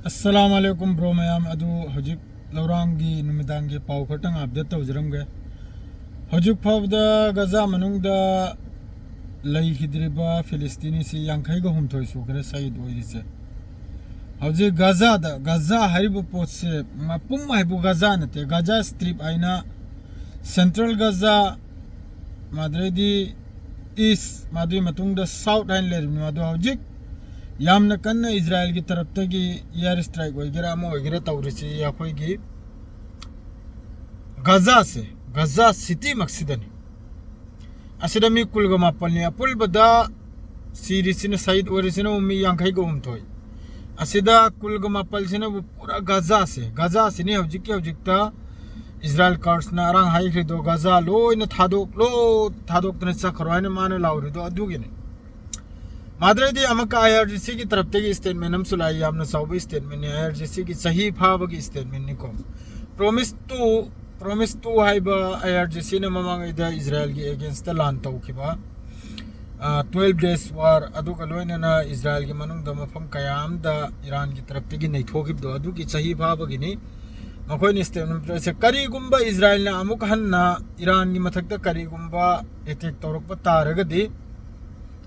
अस्सलाम वालेकुम bro ma'am अदु हजिक लौरांगी नुमिदांगी पाव खटंग अपडेट तौजरमगे हजिक फावदा गजा मनुंगदा लैखिद्रिबा फिलिस्तीनी सी यांखै ग हुमथोय सुखरे सईद ओइरिसे हजिक गजा हारिब पोसे मपुम हाइबु गजा नते गजा स्ट्रिप आइना सेंट्रल गजा माद्रेदी ईस्ट मादुई मतुंगदा साउथ आइन लेरिबनि मादु हजिक यामना कन्ना इजराइल की तरफ तक एयर स्ट्राइक वगैरह वगैरह तौरीसी अखोगी गजा सिटी मक्सिदनी असिदा मी कुलग मापलनी अपुलबदा सीरीसिन सईद ओरिसिन उम्मी यांखै गो हुमथोय असिदा कुलग मापलसिन पूरा गजा सिनी हौजिकता इजराइल कार्ड्सना अरांग हाइख्रिदो गजा लोइना थादोकतने चखरवाइना माने लाउरिदो अदुगिनी माद्रेदी अमक आईआरजीसी की तरफ से स्टेटमेंट हम सुलाई हमने साउब स्टेटमेंट ने आईआरजीसी की सही भाव की स्टेटमेंट निको प्रॉमिस टू हाइब आईआरजीसी ने ममांग इदा इजराइल की अगेंस्ट लान तौखिबा 12 डेज वार अदुक लोइना इजराइल की मनुंग द मफम कयाम द ईरान की तरफ से नैथोखिबदो अदु की सही भाव की नि मखोय नि स्टेटमेंट से करीगुंबा इजराइल ने अमुक हन्ना ईरान की मथकता करीगुंबा अटैक तौरक तारगदी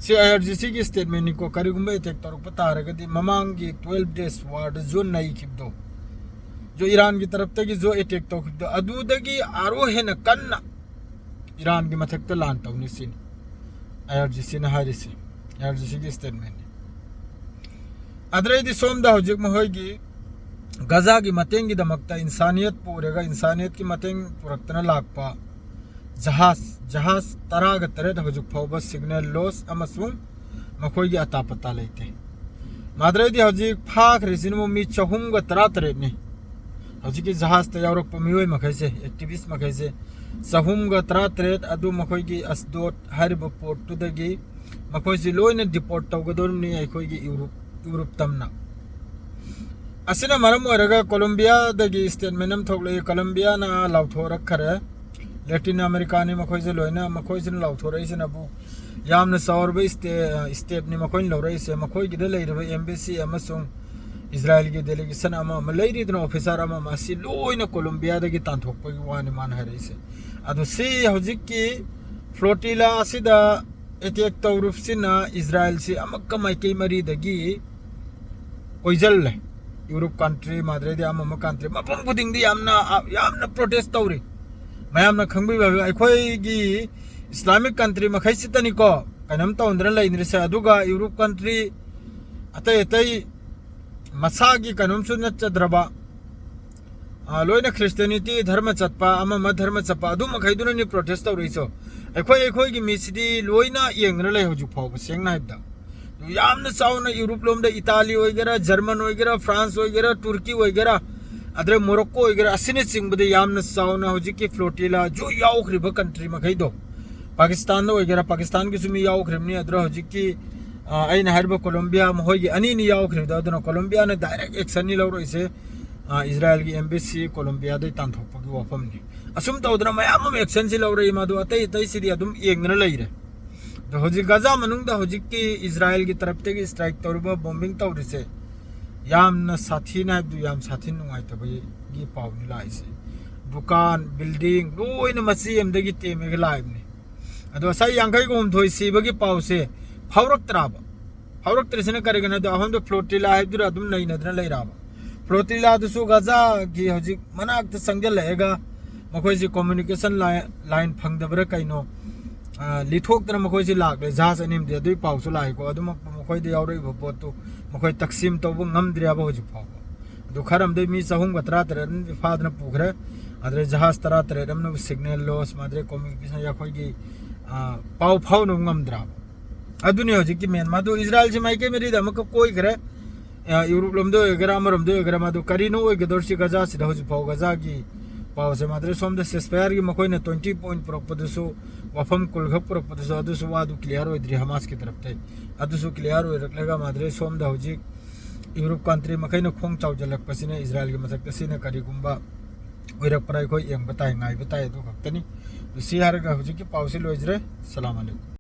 सी आईआरजीसी की स्टेटमेंट को करीगुंबा अटैक तौरक तारगदी ममांग की 12 डेज वार जो नई खिबदो जो ईरान की तरफ तक जो अटैक तौखिबदो अदुदगी आरो हेन कन्ना ईरान की मथकता लान तौनी सिन आईआरजीसी ने हारिसे आईआरजीसी की स्टेटमेंट अदरेदी सोमदा हजिक महोयगी गजा की मतेंग की दमकता इंसानियत पूरेगा इंसानियत की मतेंग पुरक्तना लागपा जहाज तराग तरेट हजुक फाउबा सिग्नल लॉस अमसुंग मखोयगी अता पता लेते माद्रेदी हजिक फाक रिसिन मी चहुम ग तरा तरेट नि हजिक जहाज त यावरक पमियोय मखैसे एक्टिविस्ट मखैसे चहुम ग तरा तरेट अदु मखोयगी अस्दोट हरिब पोर्ट तुदगी मखोयसी लोइना डिपोर्ट तौगदोरनि अखोयगी यूरोप तमना असिना मरम ओरगा कोलंबिया दगी स्टेटमेंट हम थोकले कोलंबिया ना लाउथोरक खरे लैटिन अमेरिका ने मखोइसे लोइना मखोइसिन लाउथोरैसे नबु यामना सौरब स्टेप नि मखोइन लौरैसे मखोइगिदा लेरबा एम्बेसी अमसुंग इजराइल की डेलीगेशन अमा लेरिदन ऑफिसर अमा मासी लोइना कोलंबिया दगी तांथोकपगी वानि मान हरैसे अदु सी हजिक की फ्लोटिला असिदा अटैक तौरुफसिना इजराइल से अमक माइकई मरी दगी ओइजल यूरोप कंट्री माद्रेदी अमा कंट्री मफम खुदिंगदी यामना प्रोटेस्ट तौरी मैमना खंगबी अखोयगी इस्लामिक कंट्री मखैसितनिको कनम तौंद्र लेनिसे अदुगा यूरोप कंट्री अतै मसागी कनुमसु नचद्रबा लोइना क्रिश्चियनिटी धर्म चतपा अमा धर्म चपा अदु मखैदुना नि प्रोटेस्ट तौरिसो अखोयगी मिसिदी लोइना येंगना लै हजु फाव सेंगना हाइबदा यामना चाउना यूरोप लोमदा इटाली वगैरह जर्मन वगैरह फ्रांस वगैरह तुर्की वगैरह अदरे मोरक्को वगैरह असिने चिंगबदे यामना चाउना हजिकी फ्लोटिला जो याउख्रिबा कंट्री मखैदो पाकिस्तान वगैरह पाकिस्तान की सुमी याउख्रिबनी अदरे हजिकी आइन हरबा कोलंबिया महोयगी अनि नि याउख्रिबदा अदना कोलंबिया ने डायरेक्ट एक्शन नि लौरोइसे इजराइल की एम्बेसी कोलंबिया दे तांथोकपगी वाफमनी असुम तौदना मयाम एक्शन सि लौरै मादु अतै सिदी अदुम येंगना लैरे तो हजिक गजा मनुंगदा हजिकी इजराइल की तरफ से स्ट्राइक तौरबा बॉम्बिंग तौरिसे यामना साथी नाइबदु याम साथी नुंगाइतबगी पावनि लाइसे दुकान बिल्डिंग लोइना मची एमदगी तेमेग लाइबनि अदो साइ यांखै गो हमथोय सिबगी पावसे फावरक्तरिसिना करिगना दो अहमदो फ्लोटिला हाइबदुरा अदुम नैनदना लैराबा फ्लोटिला दुसु गजा की हजिक मनाक्त संगल लेगा मखोयसि कम्युनिकेशन लाइन फंगदबरा कैनो लिथोक्तना मखोयसि लागे जहाज अनिम दे दुई पावसु लाइको अदुम मखोयदे यावरैबा पोतु मखोय तकसीम तौबो ngमद्रियाबा हजु फाव दु खरमदे मी चहुम गतरा तरन फादना पुखरे अदरे जहाज तरा तरमन सिग्नल लॉस माद्रे कम्युनिकेशन याखोयगी पाव फाव नु ngमद्रा अदुनि हजिकी मेन मादु इजराइल से माइके मेरी दमक कोई करे यूरोप लोमदो एगरा मरमदो एगरा मादु करिनो एगदोरसी गजा सिदा हजु फाव गजा की पाव से माद्रे सोमदे सेस्पायर की मखोयने 20 पॉइंट प्रोपदसु वफम कुलघप प्रोपदसु अदुसु वादु क्लियर होइद्रि हमास की तरफ ते अदुसु क्लियर हो रखलेगा माद्रे सोमदा हजिक यूरोप कंट्री मखैनो खोंग चावजलकपसिने इजराइल की मथकसिने करिगुंबा ओइरकपराय खो येंग बताय नाय बताय दु खक्तनी सि हारगा हजिकी पावसे लोइजरे सलाम अलैकुम।